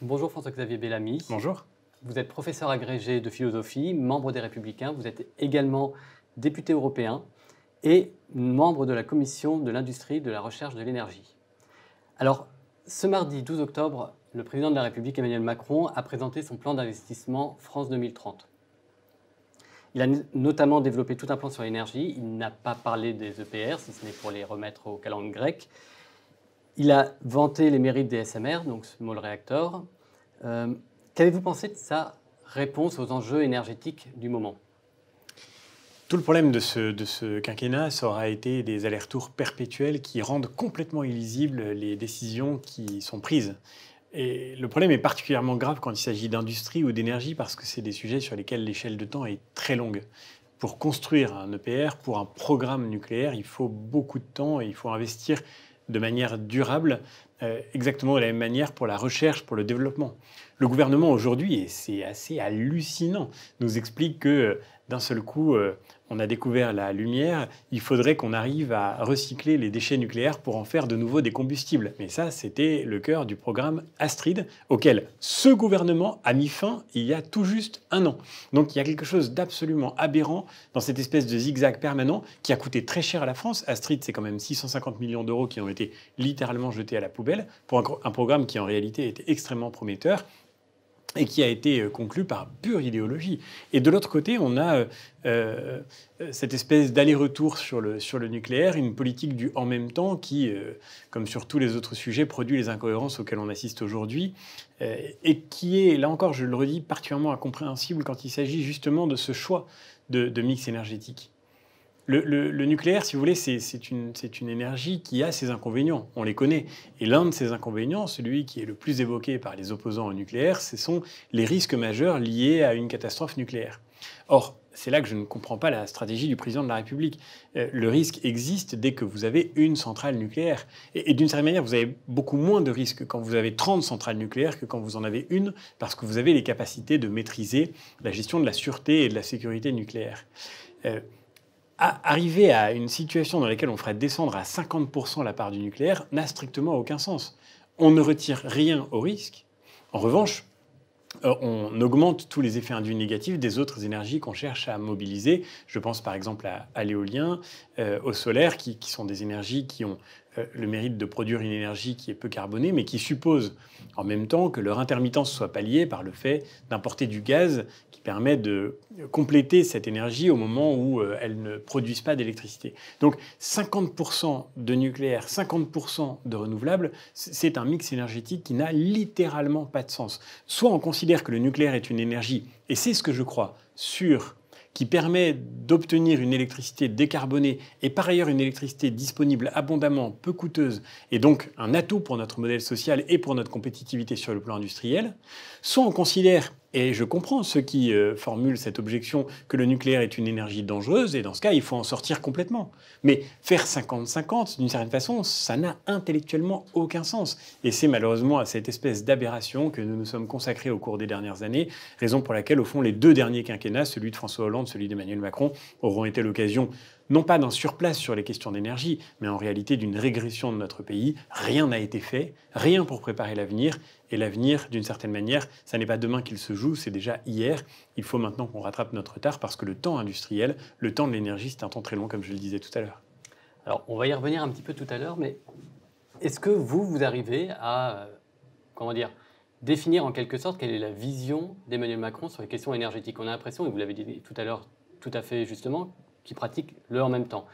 Bonjour François-Xavier Bellamy. Bonjour. Vous êtes professeur agrégé de philosophie, membre des Républicains. Vous êtes également député européen et membre de la Commission de l'industrie, de la recherche, de l'énergie. Alors, ce mardi 12 octobre, le président de la République, Emmanuel Macron, a présenté son plan d'investissement France 2030. Il a notamment développé tout un plan sur l'énergie. Il n'a pas parlé des EPR, si ce n'est pour les remettre aux calendes grecques. Il a vanté les mérites des SMR, donc Small Reactor. Qu'avez-vous pensé de sa réponse aux enjeux énergétiques du moment ? Tout le problème de ce quinquennat, ça aura été des allers-retours perpétuels qui rendent complètement illisibles les décisions qui sont prises. Et le problème est particulièrement grave quand il s'agit d'industrie ou d'énergie parce que c'est des sujets sur lesquels l'échelle de temps est très longue. Pour construire un EPR, pour un programme nucléaire, il faut beaucoup de temps et il faut investir de manière durable, exactement de la même manière pour la recherche, pour le développement. Le gouvernement aujourd'hui, et c'est assez hallucinant, nous explique que d'un seul coup, on a découvert la lumière, il faudrait qu'on arrive à recycler les déchets nucléaires pour en faire de nouveau des combustibles. Mais ça, c'était le cœur du programme Astrid, auquel ce gouvernement a mis fin il y a tout juste un an. Donc il y a quelque chose d'absolument aberrant dans cette espèce de zigzag permanent qui a coûté très cher à la France. Astrid, c'est quand même 650 millions d'euros qui ont été littéralement jetés à la poubelle pour un programme qui en réalité était extrêmement prometteur et qui a été conclu par pure idéologie. Et de l'autre côté, on a cette espèce d'aller-retour sur le nucléaire, une politique du « en même temps » qui, comme sur tous les autres sujets, produit les incohérences auxquelles on assiste aujourd'hui, et qui est, là encore, je le redis, particulièrement incompréhensible quand il s'agit justement de ce choix de mix énergétique. Le nucléaire, si vous voulez, c'est une énergie qui a ses inconvénients. On les connaît. Et l'un de ces inconvénients, celui qui est le plus évoqué par les opposants au nucléaire, ce sont les risques majeurs liés à une catastrophe nucléaire. Or, c'est là que je ne comprends pas la stratégie du président de la République. Le risque existe dès que vous avez une centrale nucléaire. Et d'une certaine manière, vous avez beaucoup moins de risques quand vous avez 30 centrales nucléaires que quand vous en avez une, parce que vous avez les capacités de maîtriser la gestion de la sûreté et de la sécurité nucléaire. Arriver à une situation dans laquelle on ferait descendre à 50% la part du nucléaire n'a strictement aucun sens. On ne retire rien au risque. En revanche, on augmente tous les effets induits négatifs des autres énergies qu'on cherche à mobiliser. Je pense par exemple à l'éolien, au solaire, qui sont des énergies qui ont le mérite de produire une énergie qui est peu carbonée, mais qui suppose en même temps que leur intermittence soit palliée par le fait d'importer du gaz qui permet de compléter cette énergie au moment où elles ne produisent pas d'électricité. Donc 50% de nucléaire, 50% de renouvelables, c'est un mix énergétique qui n'a littéralement pas de sens. Soit on considère que le nucléaire est une énergie, et c'est ce que je crois, sûre, qui permet d'obtenir une électricité décarbonée et par ailleurs une électricité disponible abondamment, peu coûteuse, et donc un atout pour notre modèle social et pour notre compétitivité sur le plan industriel, soit on considère, et je comprends ceux qui formulent cette objection, que le nucléaire est une énergie dangereuse, et dans ce cas, il faut en sortir complètement. Mais faire 50-50, d'une certaine façon, ça n'a intellectuellement aucun sens. Et c'est malheureusement à cette espèce d'aberration que nous nous sommes consacrés au cours des dernières années, raison pour laquelle, au fond, les deux derniers quinquennats, celui de François Hollande, celui d'Emmanuel Macron, auront été l'occasion non pas d'un surplace sur les questions d'énergie, mais en réalité d'une régression de notre pays. Rien n'a été fait, rien pour préparer l'avenir. Et l'avenir, d'une certaine manière, ça n'est pas demain qu'il se joue, c'est déjà hier. Il faut maintenant qu'on rattrape notre retard parce que le temps industriel, le temps de l'énergie, c'est un temps très long, comme je le disais tout à l'heure. Alors, on va y revenir un petit peu tout à l'heure, mais est-ce que vous arrivez à, définir en quelque sorte quelle est la vision d'Emmanuel Macron sur les questions énergétiques ? On a l'impression, et vous l'avez dit tout à l'heure, tout à fait justement, qu'il pratique le en même temps.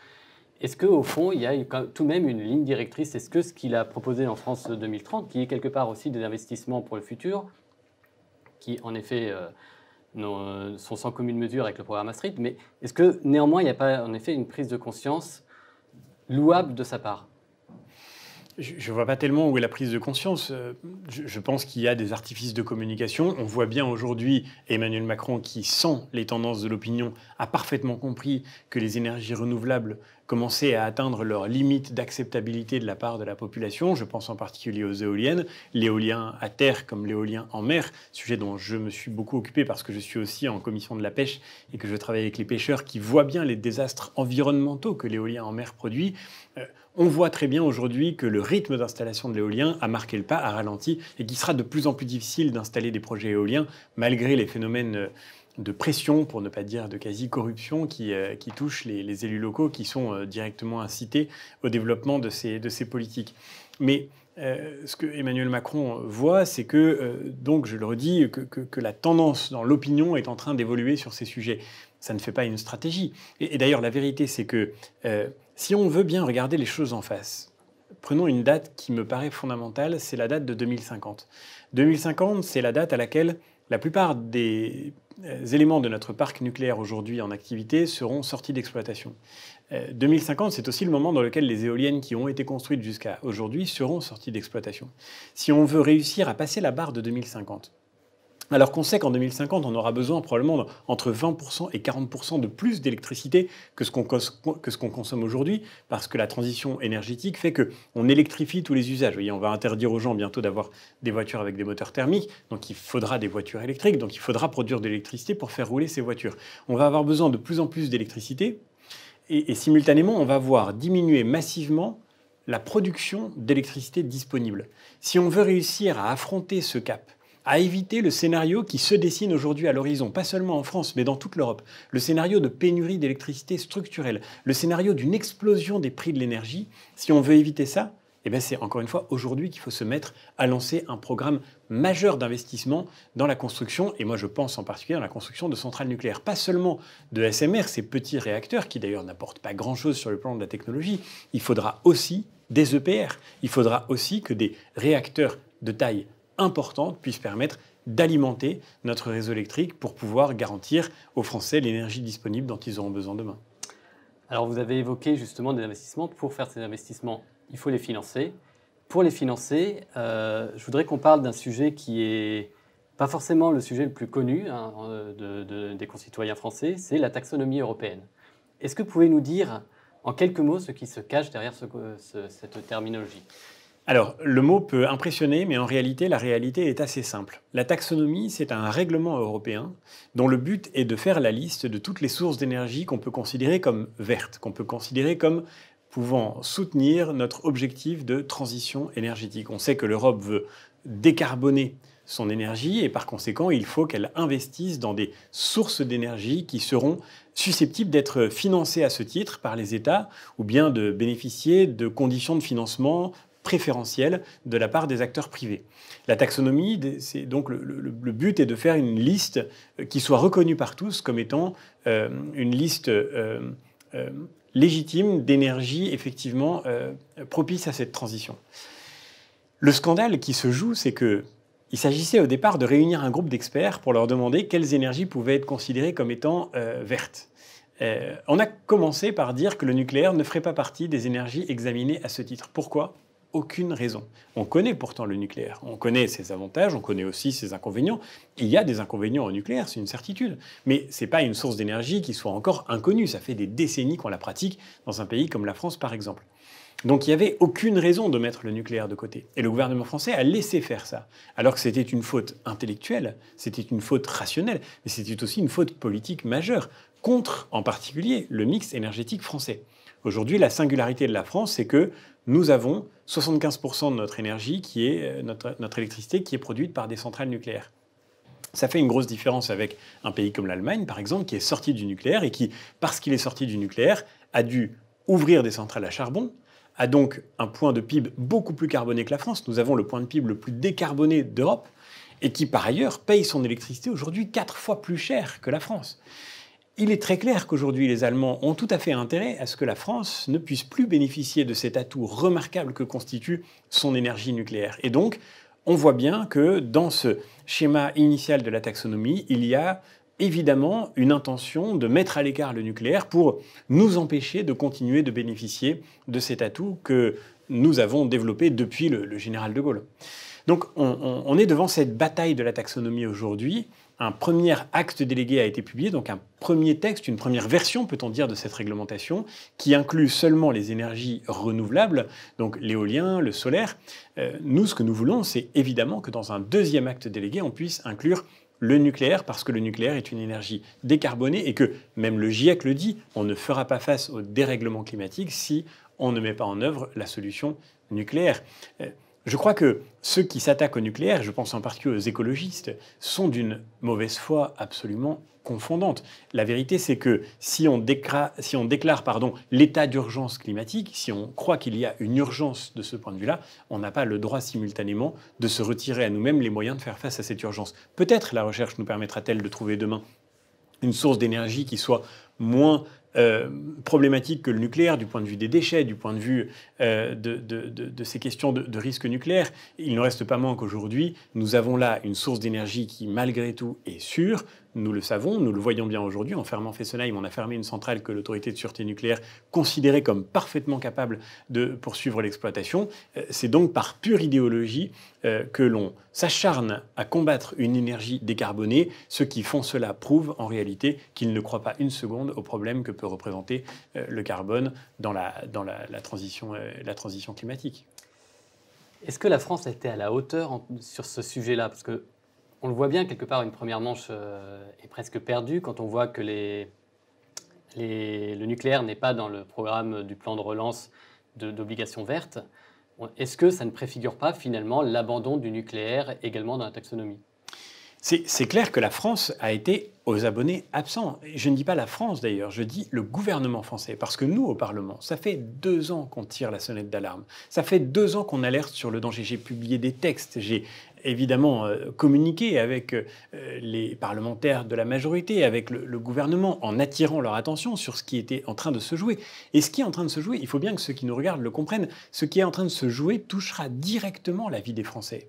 Est-ce qu'au fond, il y a tout de même une ligne directrice ? Est-ce que ce qu'il a proposé en France 2030, qui est quelque part aussi des investissements pour le futur, qui en effet sont sans commune mesure avec le programme Astrid, mais est-ce que néanmoins, il n'y a pas en effet une prise de conscience louable de sa part ? Je ne vois pas tellement où est la prise de conscience. Je pense qu'il y a des artifices de communication. On voit bien aujourd'hui Emmanuel Macron, qui sent les tendances de l'opinion, a parfaitement compris que les énergies renouvelables commençaient à atteindre leurs limites d'acceptabilité de la part de la population. Je pense en particulier aux éoliennes, l'éolien à terre comme l'éolien en mer, sujet dont je me suis beaucoup occupé parce que je suis aussi en commission de la pêche et que je travaille avec les pêcheurs qui voient bien les désastres environnementaux que l'éolien en mer produit. On voit très bien aujourd'hui que le rythme d'installation de l'éolien a marqué le pas, a ralenti, et qu'il sera de plus en plus difficile d'installer des projets éoliens, malgré les phénomènes de pression, pour ne pas dire de quasi-corruption, qui touchent les élus locaux, qui sont directement incités au développement de ces politiques. Mais ce que Emmanuel Macron voit, c'est que, donc je le redis, que la tendance dans l'opinion est en train d'évoluer sur ces sujets. Ça ne fait pas une stratégie. Et d'ailleurs, la vérité, c'est que si on veut bien regarder les choses en face, prenons une date qui me paraît fondamentale, c'est la date de 2050. 2050, c'est la date à laquelle la plupart des éléments de notre parc nucléaire aujourd'hui en activité seront sortis d'exploitation. 2050, c'est aussi le moment dans lequel les éoliennes qui ont été construites jusqu'à aujourd'hui seront sorties d'exploitation. Si on veut réussir à passer la barre de 2050, alors qu'on sait qu'en 2050, on aura besoin probablement entre 20% et 40% de plus d'électricité que ce qu'on consomme aujourd'hui, parce que la transition énergétique fait qu'on électrifie tous les usages. Vous voyez, on va interdire aux gens bientôt d'avoir des voitures avec des moteurs thermiques, donc il faudra des voitures électriques, donc il faudra produire de l'électricité pour faire rouler ces voitures. On va avoir besoin de plus en plus d'électricité, et simultanément, on va voir diminuer massivement la production d'électricité disponible. Si on veut réussir à affronter ce cap, à éviter le scénario qui se dessine aujourd'hui à l'horizon, pas seulement en France, mais dans toute l'Europe, le scénario de pénurie d'électricité structurelle, le scénario d'une explosion des prix de l'énergie, si on veut éviter ça, eh bien c'est encore une fois aujourd'hui qu'il faut se mettre à lancer un programme majeur d'investissement dans la construction, et moi je pense en particulier dans la construction de centrales nucléaires, pas seulement de SMR, ces petits réacteurs qui d'ailleurs n'apportent pas grand-chose sur le plan de la technologie, il faudra aussi des EPR, il faudra aussi que des réacteurs de taille importante puisse permettre d'alimenter notre réseau électrique pour pouvoir garantir aux Français l'énergie disponible dont ils auront besoin demain. Alors vous avez évoqué justement des investissements. Pour faire ces investissements, il faut les financer. Pour les financer, je voudrais qu'on parle d'un sujet qui est pas forcément le sujet le plus connu des concitoyens français, c'est la taxonomie européenne. Est-ce que vous pouvez nous dire en quelques mots ce qui se cache derrière cette terminologie ? Alors, le mot peut impressionner, mais en réalité, la réalité est assez simple. La taxonomie, c'est un règlement européen dont le but est de faire la liste de toutes les sources d'énergie qu'on peut considérer comme vertes, qu'on peut considérer comme pouvant soutenir notre objectif de transition énergétique. On sait que l'Europe veut décarboner son énergie et par conséquent, il faut qu'elle investisse dans des sources d'énergie qui seront susceptibles d'être financées à ce titre par les États ou bien de bénéficier de conditions de financement préférentielle de la part des acteurs privés. La taxonomie, c'est donc le but est de faire une liste qui soit reconnue par tous comme étant une liste légitime d'énergie effectivement propice à cette transition. Le scandale qui se joue, c'est que il s'agissait au départ de réunir un groupe d'experts pour leur demander quelles énergies pouvaient être considérées comme étant vertes. On a commencé par dire que le nucléaire ne ferait pas partie des énergies examinées à ce titre. Pourquoi ? Aucune raison. On connaît pourtant le nucléaire. On connaît ses avantages, on connaît aussi ses inconvénients. Il y a des inconvénients au nucléaire, c'est une certitude. Mais ce n'est pas une source d'énergie qui soit encore inconnue. Ça fait des décennies qu'on la pratique dans un pays comme la France, par exemple. Donc il n'y avait aucune raison de mettre le nucléaire de côté. Et le gouvernement français a laissé faire ça. Alors que c'était une faute intellectuelle, c'était une faute rationnelle, mais c'était aussi une faute politique majeure, contre en particulier le mix énergétique français. Aujourd'hui, la singularité de la France, c'est que nous avons 75% de notre énergie, qui est notre électricité, qui est produite par des centrales nucléaires. Ça fait une grosse différence avec un pays comme l'Allemagne, par exemple, qui est sorti du nucléaire et qui, parce qu'il est sorti du nucléaire, a dû ouvrir des centrales à charbon, a donc un point de PIB beaucoup plus carboné que la France. Nous avons le point de PIB le plus décarboné d'Europe et qui, par ailleurs, paye son électricité aujourd'hui 4 fois plus cher que la France. Il est très clair qu'aujourd'hui, les Allemands ont tout à fait intérêt à ce que la France ne puisse plus bénéficier de cet atout remarquable que constitue son énergie nucléaire. Et donc, on voit bien que dans ce schéma initial de la taxonomie, il y a évidemment une intention de mettre à l'écart le nucléaire pour nous empêcher de continuer de bénéficier de cet atout que nous avons développé depuis le général de Gaulle. Donc on est devant cette bataille de la taxonomie aujourd'hui. Un premier acte délégué a été publié, donc un premier texte, une première version, peut-on dire, de cette réglementation, qui inclut seulement les énergies renouvelables, donc l'éolien, le solaire. Nous, ce que nous voulons, c'est évidemment que dans un deuxième acte délégué, on puisse inclure le nucléaire, parce que le nucléaire est une énergie décarbonée et que, même le GIEC le dit, on ne fera pas face au dérèglement climatique si on ne met pas en œuvre la solution nucléaire. Je crois que ceux qui s'attaquent au nucléaire, je pense en particulier aux écologistes, sont d'une mauvaise foi absolument confondante. La vérité, c'est que si on déclare l'état d'urgence climatique, si on croit qu'il y a une urgence de ce point de vue-là, on n'a pas le droit simultanément de se retirer à nous-mêmes les moyens de faire face à cette urgence. Peut-être la recherche nous permettra-t-elle de trouver demain une source d'énergie qui soit moins problématique que le nucléaire du point de vue des déchets, du point de vue de ces questions de risque nucléaire. Il ne reste pas moins qu'aujourd'hui, nous avons là une source d'énergie qui, malgré tout, est sûre. Nous le savons, nous le voyons bien aujourd'hui. En fermant Fessenheim, on a fermé une centrale que l'autorité de sûreté nucléaire considérait comme parfaitement capable de poursuivre l'exploitation. C'est donc par pure idéologie que l'on s'acharne à combattre une énergie décarbonée. Ceux qui font cela prouvent en réalité qu'ils ne croient pas une seconde au problème que peut représenter le carbone dans la transition climatique. Est-ce que la France était à la hauteur sur ce sujet-là? Parce que on le voit bien, quelque part, une première manche est presque perdue quand on voit que le nucléaire n'est pas dans le programme du plan de relance d'obligations vertes. Est-ce que ça ne préfigure pas finalement l'abandon du nucléaire également dans la taxonomie? C'est clair que la France a été aux abonnés absents. Je ne dis pas la France d'ailleurs, je dis le gouvernement français. Parce que nous, au Parlement, ça fait 2 ans qu'on tire la sonnette d'alarme. Ça fait 2 ans qu'on alerte sur le danger. J'ai publié des textes, j'ai évidemment communiqué avec les parlementaires de la majorité, avec le gouvernement, en attirant leur attention sur ce qui était en train de se jouer. Et ce qui est en train de se jouer, il faut bien que ceux qui nous regardent le comprennent, ce qui est en train de se jouer touchera directement la vie des Français.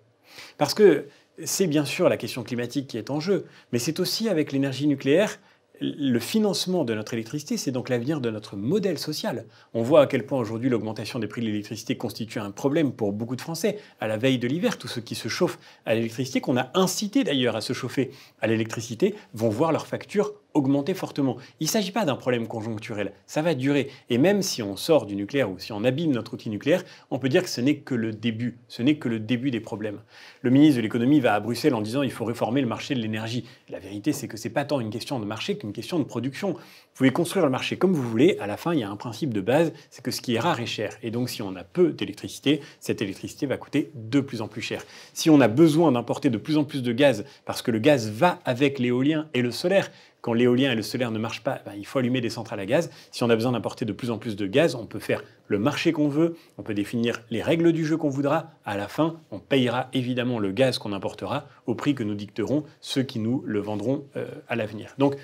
Parce que c'est bien sûr la question climatique qui est en jeu, mais c'est aussi avec l'énergie nucléaire, le financement de notre électricité, c'est donc l'avenir de notre modèle social. On voit à quel point aujourd'hui l'augmentation des prix de l'électricité constitue un problème pour beaucoup de Français. À la veille de l'hiver, tous ceux qui se chauffent à l'électricité, qu'on a incité d'ailleurs à se chauffer à l'électricité, vont voir leurs factures augmenter fortement. Il ne s'agit pas d'un problème conjoncturel, ça va durer. Et même si on sort du nucléaire ou si on abîme notre outil nucléaire, on peut dire que ce n'est que le début. Ce n'est que le début des problèmes. Le ministre de l'économie va à Bruxelles en disant qu'il faut réformer le marché de l'énergie. La vérité, c'est que ce n'est pas tant une question de marché qu'une question de production. Vous pouvez construire le marché comme vous voulez, à la fin, il y a un principe de base, c'est que ce qui est rare est cher. Et donc, si on a peu d'électricité, cette électricité va coûter de plus en plus cher. Si on a besoin d'importer de plus en plus de gaz, parce que le gaz va avec l'éolien et le solaire, quand l'éolien et le solaire ne marchent pas, il faut allumer des centrales à gaz. Si on a besoin d'importer de plus en plus de gaz, on peut faire le marché qu'on veut, on peut définir les règles du jeu qu'on voudra. À la fin, on payera évidemment le gaz qu'on importera au prix que nous dicteront ceux qui nous le vendront à l'avenir. Donc,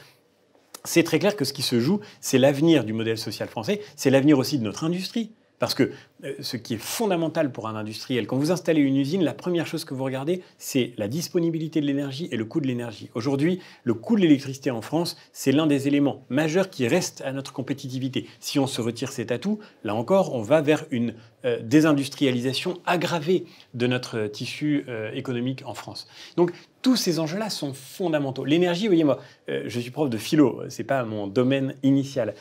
c'est très clair que ce qui se joue, c'est l'avenir du modèle social français, c'est l'avenir aussi de notre industrie. Parce que ce qui est fondamental pour un industriel, quand vous installez une usine, la première chose que vous regardez, c'est la disponibilité de l'énergie et le coût de l'énergie. Aujourd'hui, le coût de l'électricité en France, c'est l'un des éléments majeurs qui restent à notre compétitivité. Si on se retire cet atout, là encore, on va vers une désindustrialisation aggravée de notre tissu économique en France. Donc, tous ces enjeux-là sont fondamentaux. L'énergie, vous voyez, moi, je suis prof de philo, c'est pas mon domaine initial.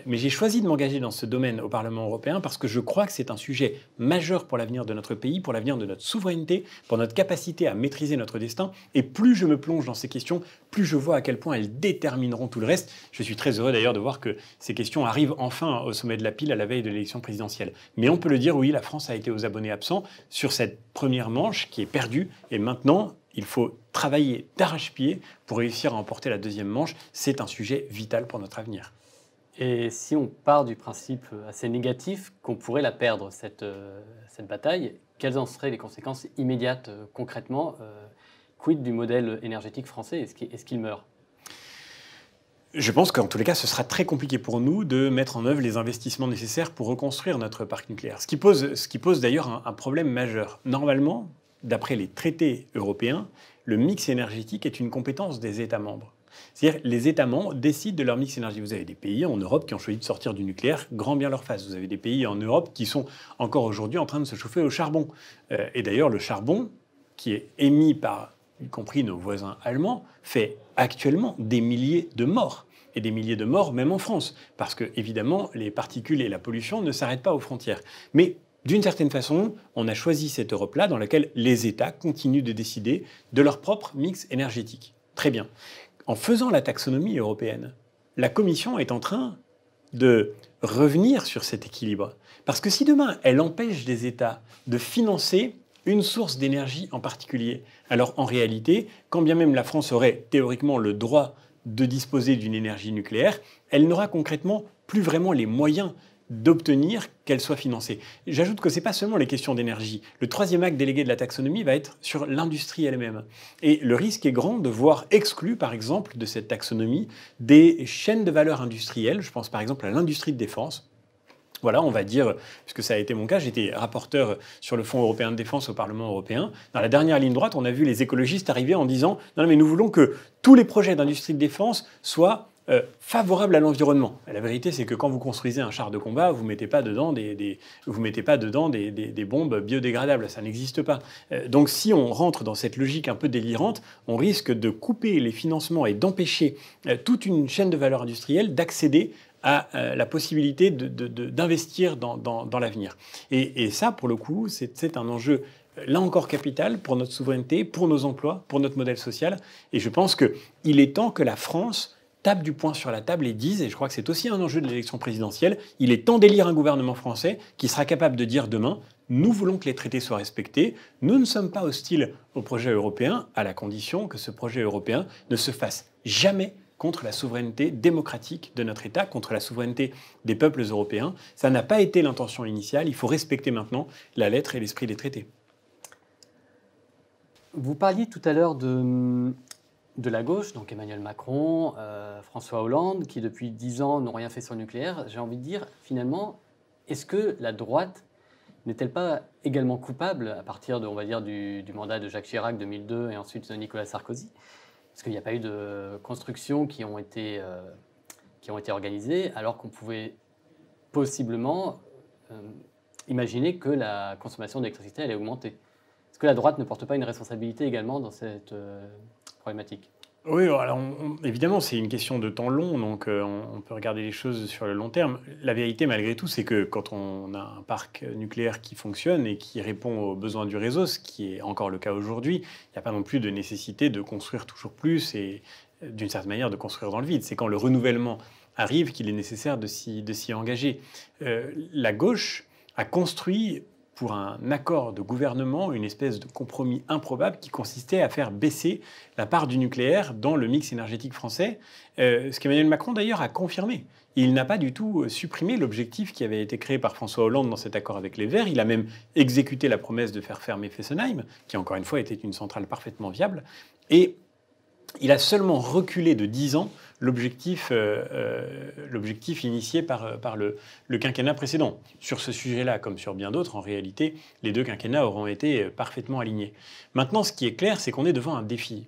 Mais j'ai choisi de m'engager dans ce domaine au Parlement européen parce que je crois que c'est un sujet majeur pour l'avenir de notre pays, pour l'avenir de notre souveraineté, pour notre capacité à maîtriser notre destin. Et plus je me plonge dans ces questions, plus je vois à quel point elles détermineront tout le reste. Je suis très heureux d'ailleurs de voir que ces questions arrivent enfin au sommet de la pile à la veille de l'élection présidentielle. Mais on peut le dire, oui, la France a été aux abonnés absents sur cette première manche qui est perdue. Et maintenant, il faut travailler d'arrache-pied pour réussir à emporter la deuxième manche. C'est un sujet vital pour notre avenir. Et si on part du principe assez négatif qu'on pourrait la perdre, cette bataille, quelles en seraient les conséquences immédiates concrètement? Quid du modèle énergétique français? Est-ce qu'il meurt? Je pense qu'en tous les cas, ce sera très compliqué pour nous de mettre en œuvre les investissements nécessaires pour reconstruire notre parc nucléaire. Ce qui pose d'ailleurs un problème majeur. Normalement, d'après les traités européens, le mix énergétique est une compétence des États membres. C'est-à-dire les États membres décident de leur mix énergie. Vous avez des pays en Europe qui ont choisi de sortir du nucléaire, grand bien leur face. Vous avez des pays en Europe qui sont encore aujourd'hui en train de se chauffer au charbon. Et d'ailleurs, le charbon, qui est émis par, y compris nos voisins allemands, fait actuellement des milliers de morts. Et des milliers de morts même en France. Parce que, évidemment, les particules et la pollution ne s'arrêtent pas aux frontières. Mais d'une certaine façon, on a choisi cette Europe-là dans laquelle les États continuent de décider de leur propre mix énergétique. Très bien. En faisant la taxonomie européenne, la Commission est en train de revenir sur cet équilibre. Parce que si demain, elle empêche des États de financer une source d'énergie en particulier, alors en réalité, quand bien même la France aurait théoriquement le droit de disposer d'une énergie nucléaire, elle n'aura concrètement plus vraiment les moyens d'obtenir qu'elle soit financée. J'ajoute que ce n'est pas seulement les questions d'énergie. Le troisième acte délégué de la taxonomie va être sur l'industrie elle-même. Et le risque est grand de voir exclu, par exemple, de cette taxonomie, des chaînes de valeur industrielles. Je pense par exemple à l'industrie de défense. Voilà, on va dire, puisque ça a été mon cas, j'étais rapporteur sur le Fonds européen de défense au Parlement européen. Dans la dernière ligne droite, on a vu les écologistes arriver en disant « Non, mais nous voulons que tous les projets d'industrie de défense soient favorables à l'environnement ». La vérité, c'est que quand vous construisez un char de combat, vous ne mettez pas dedans des bombes biodégradables, ça n'existe pas. Donc si on rentre dans cette logique un peu délirante, on risque de couper les financements et d'empêcher toute une chaîne de valeur industrielle d'accéder à la possibilité d'investir dans l'avenir. Et ça, pour le coup, c'est un enjeu, là encore, capital pour notre souveraineté, pour nos emplois, pour notre modèle social. Et je pense qu'il est temps que la France tape du poing sur la table et dise, et je crois que c'est aussi un enjeu de l'élection présidentielle, il est temps d'élire un gouvernement français qui sera capable de dire demain, nous voulons que les traités soient respectés, nous ne sommes pas hostiles au projet européen, à la condition que ce projet européen ne se fasse jamais contre la souveraineté démocratique de notre État, contre la souveraineté des peuples européens. Ça n'a pas été l'intention initiale, il faut respecter maintenant la lettre et l'esprit des traités. Vous parliez tout à l'heure de la gauche, donc Emmanuel Macron, François Hollande, qui depuis 10 ans n'ont rien fait sur le nucléaire. J'ai envie de dire, finalement, est-ce que la droite n'est-elle pas également coupable, à partir de, on va dire, du mandat de Jacques Chirac 2002 et ensuite de Nicolas Sarkozy? Parce qu'il n'y a pas eu de constructions qui ont été organisées, alors qu'on pouvait possiblement imaginer que la consommation d'électricité allait augmenter. Est-ce que la droite ne porte pas une responsabilité également dans cette problématique? Oui, alors évidemment, c'est une question de temps long, donc on peut regarder les choses sur le long terme. La vérité, malgré tout, c'est que quand on a un parc nucléaire qui fonctionne et qui répond aux besoins du réseau, ce qui est encore le cas aujourd'hui, il n'y a pas non plus de nécessité de construire toujours plus et d'une certaine manière de construire dans le vide. C'est quand le renouvellement arrive qu'il est nécessaire de s'y engager. La gauche a construit pour un accord de gouvernement, une espèce de compromis improbable qui consistait à faire baisser la part du nucléaire dans le mix énergétique français, ce qu'Emmanuel Macron d'ailleurs a confirmé. Il n'a pas du tout supprimé l'objectif qui avait été créé par François Hollande dans cet accord avec les Verts. Il a même exécuté la promesse de faire fermer Fessenheim, qui encore une fois était une centrale parfaitement viable. Et il a seulement reculé de 10 ans l'objectif initié par le quinquennat précédent. Sur ce sujet-là, comme sur bien d'autres, en réalité, les deux quinquennats auront été parfaitement alignés. Maintenant, ce qui est clair, c'est qu'on est devant un défi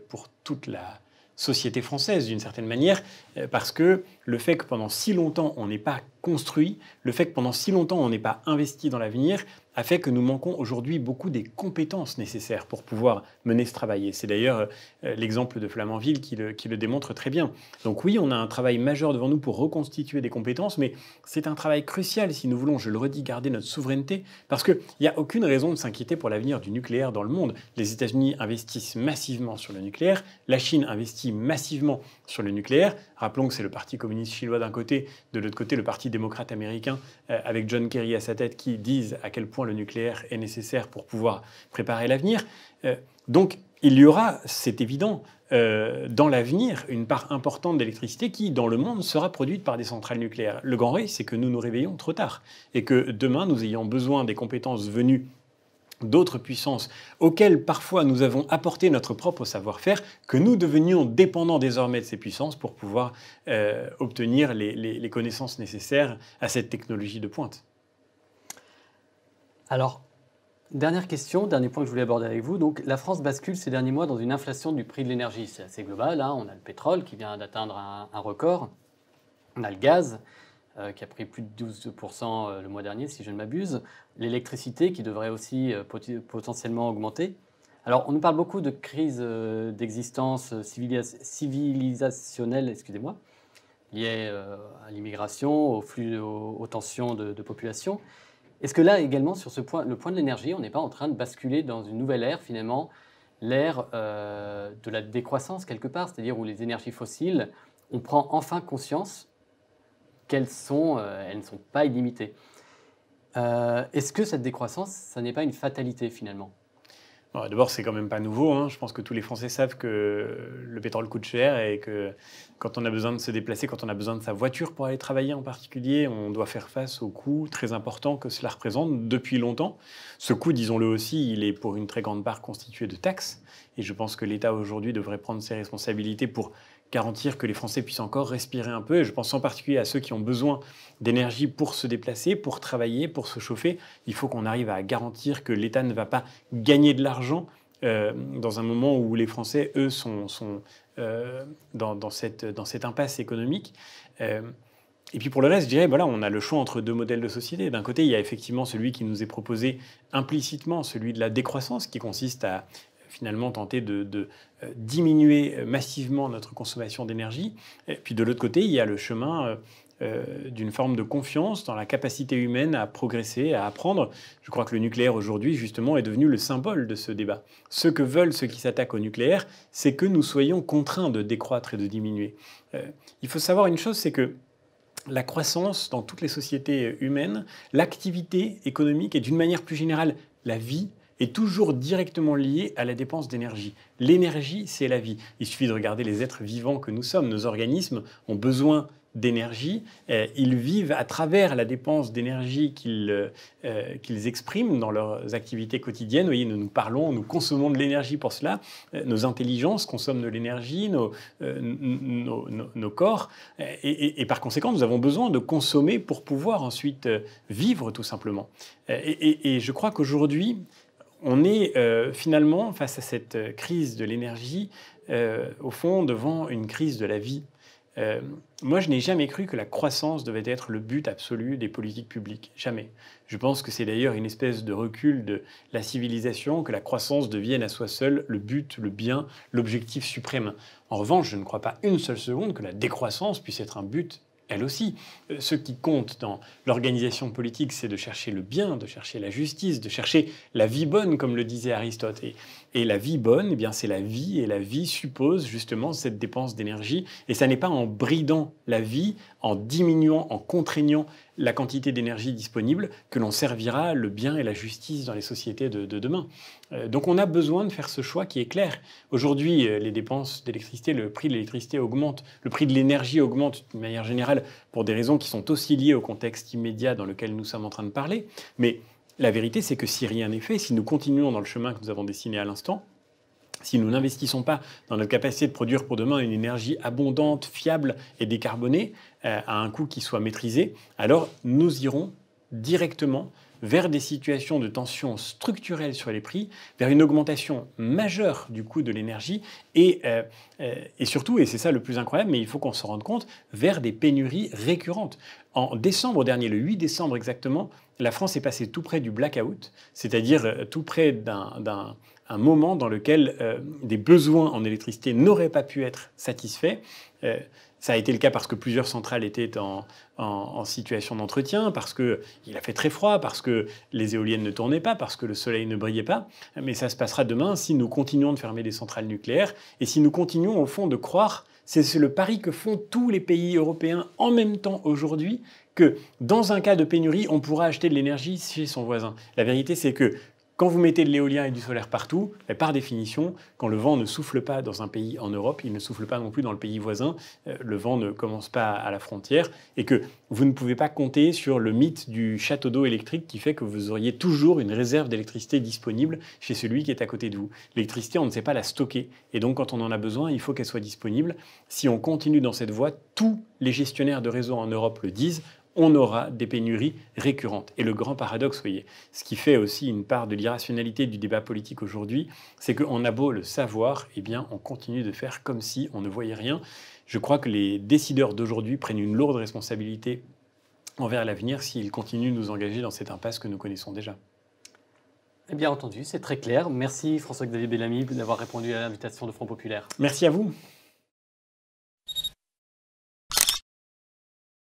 pour toute la société française, d'une certaine manière, parce que le fait que pendant si longtemps on n'ait pas construit, le fait que pendant si longtemps on n'ait pas investi dans l'avenir, a fait que nous manquons aujourd'hui beaucoup des compétences nécessaires pour pouvoir mener ce travail. Et c'est d'ailleurs l'exemple de Flamanville qui le démontre très bien. Donc oui, on a un travail majeur devant nous pour reconstituer des compétences, mais c'est un travail crucial si nous voulons, je le redis, garder notre souveraineté, parce qu'il n'y a aucune raison de s'inquiéter pour l'avenir du nucléaire dans le monde. Les États-Unis investissent massivement sur le nucléaire, la Chine investit massivement sur le nucléaire. Rappelons que c'est le Parti communiste chinois d'un côté, de l'autre côté le Parti démocrate américain, avec John Kerry à sa tête, qui disent à quel point le nucléaire est nécessaire pour pouvoir préparer l'avenir. Donc il y aura, c'est évident, dans l'avenir, une part importante d'électricité qui, dans le monde, sera produite par des centrales nucléaires. Le grand risque, c'est que nous nous réveillons trop tard et que demain, nous ayons besoin des compétences venues d'autres puissances auxquelles parfois nous avons apporté notre propre savoir-faire, que nous devenions dépendants désormais de ces puissances pour pouvoir obtenir les connaissances nécessaires à cette technologie de pointe. Alors, dernière question, dernier point que je voulais aborder avec vous. Donc, la France bascule ces derniers mois dans une inflation du prix de l'énergie. C'est assez global, hein. On a le pétrole qui vient d'atteindre un record. On a le gaz qui a pris plus de 12% le mois dernier, si je ne m'abuse. L'électricité qui devrait aussi potentiellement augmenter. Alors, on nous parle beaucoup de crise d'existence civilisationnelle, excusez-moi, liée à l'immigration, au flux, aux tensions de population. Est-ce que là également, sur le point de l'énergie, on n'est pas en train de basculer dans une nouvelle ère, finalement, l'ère de la décroissance quelque part, c'est-à-dire où les énergies fossiles, on prend enfin conscience elles ne sont pas illimitées. Est-ce que cette décroissance, ça n'est pas une fatalité finalement? Bon, d'abord, c'est quand même pas nouveau, hein. Je pense que tous les Français savent que le pétrole coûte cher et que quand on a besoin de se déplacer, quand on a besoin de sa voiture pour aller travailler en particulier, on doit faire face au coût très important que cela représente depuis longtemps. Ce coût, disons-le aussi, il est pour une très grande part constitué de taxes. Et je pense que l'État aujourd'hui devrait prendre ses responsabilités pour garantir que les Français puissent encore respirer un peu. Et je pense en particulier à ceux qui ont besoin d'énergie pour se déplacer, pour travailler, pour se chauffer. Il faut qu'on arrive à garantir que l'État ne va pas gagner de l'argent dans un moment où les Français, eux, sont dans cette impasse économique. Et puis pour le reste, je dirais, voilà, on a le choix entre deux modèles de société. D'un côté, il y a effectivement celui qui nous est proposé implicitement, celui de la décroissance, qui consiste à finalement tenter de diminuer massivement notre consommation d'énergie. Et puis de l'autre côté, il y a le chemin d'une forme de confiance dans la capacité humaine à progresser, à apprendre. Je crois que le nucléaire aujourd'hui, justement, est devenu le symbole de ce débat. Ce que veulent ceux qui s'attaquent au nucléaire, c'est que nous soyons contraints de décroître et de diminuer. Il faut savoir une chose, c'est que la croissance dans toutes les sociétés humaines, l'activité économique et d'une manière plus générale, la vie, est toujours directement liée à la dépense d'énergie. L'énergie, c'est la vie. Il suffit de regarder les êtres vivants que nous sommes. Nos organismes ont besoin d'énergie. Ils vivent à travers la dépense d'énergie qu'ils expriment dans leurs activités quotidiennes. Vous voyez, nous parlons, nous consommons de l'énergie pour cela. Nos intelligences consomment de l'énergie, nos corps. Et par conséquent, nous avons besoin de consommer pour pouvoir ensuite vivre tout simplement. Et je crois qu'aujourd'hui, on est finalement face à cette crise de l'énergie, au fond, devant une crise de la vie. Moi, je n'ai jamais cru que la croissance devait être le but absolu des politiques publiques. Jamais. Je pense que c'est d'ailleurs une espèce de recul de la civilisation, que la croissance devienne à soi seule le but, le bien, l'objectif suprême. En revanche, je ne crois pas une seule seconde que la décroissance puisse être un but elle aussi. Ce qui compte dans l'organisation politique, c'est de chercher le bien, de chercher la justice, de chercher la vie bonne, comme le disait Aristote. Et la vie bonne, eh bien, c'est la vie, et la vie suppose justement cette dépense d'énergie. Et ça n'est pas en bridant la vie, en diminuant, en contraignant la quantité d'énergie disponible que l'on servira le bien et la justice dans les sociétés de demain. Donc on a besoin de faire ce choix qui est clair. Aujourd'hui, les dépenses d'électricité, le prix de l'électricité augmente, le prix de l'énergie augmente d'une manière générale pour des raisons qui sont aussi liées au contexte immédiat dans lequel nous sommes en train de parler. Mais la vérité, c'est que si rien n'est fait, si nous continuons dans le chemin que nous avons dessiné à l'instant, si nous n'investissons pas dans notre capacité de produire pour demain une énergie abondante, fiable et décarbonée, à un coût qui soit maîtrisé, alors nous irons directement vers des situations de tension structurelle sur les prix, vers une augmentation majeure du coût de l'énergie et surtout, et c'est ça le plus incroyable, mais il faut qu'on se rende compte, vers des pénuries récurrentes. En décembre dernier, le 8 décembre exactement, la France est passée tout près du blackout, c'est-à-dire tout près d'un moment dans lequel des besoins en électricité n'auraient pas pu être satisfaits. Ça a été le cas parce que plusieurs centrales étaient en situation d'entretien, parce qu'il a fait très froid, parce que les éoliennes ne tournaient pas, parce que le soleil ne brillait pas. Mais ça se passera demain si nous continuons de fermer des centrales nucléaires et si nous continuons au fond de croire, c'est le pari que font tous les pays européens en même temps aujourd'hui, que dans un cas de pénurie, on pourra acheter de l'énergie chez son voisin. La vérité, c'est que quand vous mettez de l'éolien et du solaire partout, par définition, quand le vent ne souffle pas dans un pays en Europe, il ne souffle pas non plus dans le pays voisin, le vent ne commence pas à la frontière, et que vous ne pouvez pas compter sur le mythe du château d'eau électrique qui fait que vous auriez toujours une réserve d'électricité disponible chez celui qui est à côté de vous. L'électricité, on ne sait pas la stocker, et donc quand on en a besoin, il faut qu'elle soit disponible. Si on continue dans cette voie, tous les gestionnaires de réseau en Europe le disent, on aura des pénuries récurrentes. Et le grand paradoxe, vous voyez, ce qui fait aussi une part de l'irrationalité du débat politique aujourd'hui, c'est qu'on a beau le savoir, eh bien, on continue de faire comme si on ne voyait rien. Je crois que les décideurs d'aujourd'hui prennent une lourde responsabilité envers l'avenir s'ils continuent de nous engager dans cette impasse que nous connaissons déjà. Eh bien entendu, c'est très clair. Merci François-Xavier Bellamy d'avoir répondu à l'invitation de Front Populaire. Merci à vous.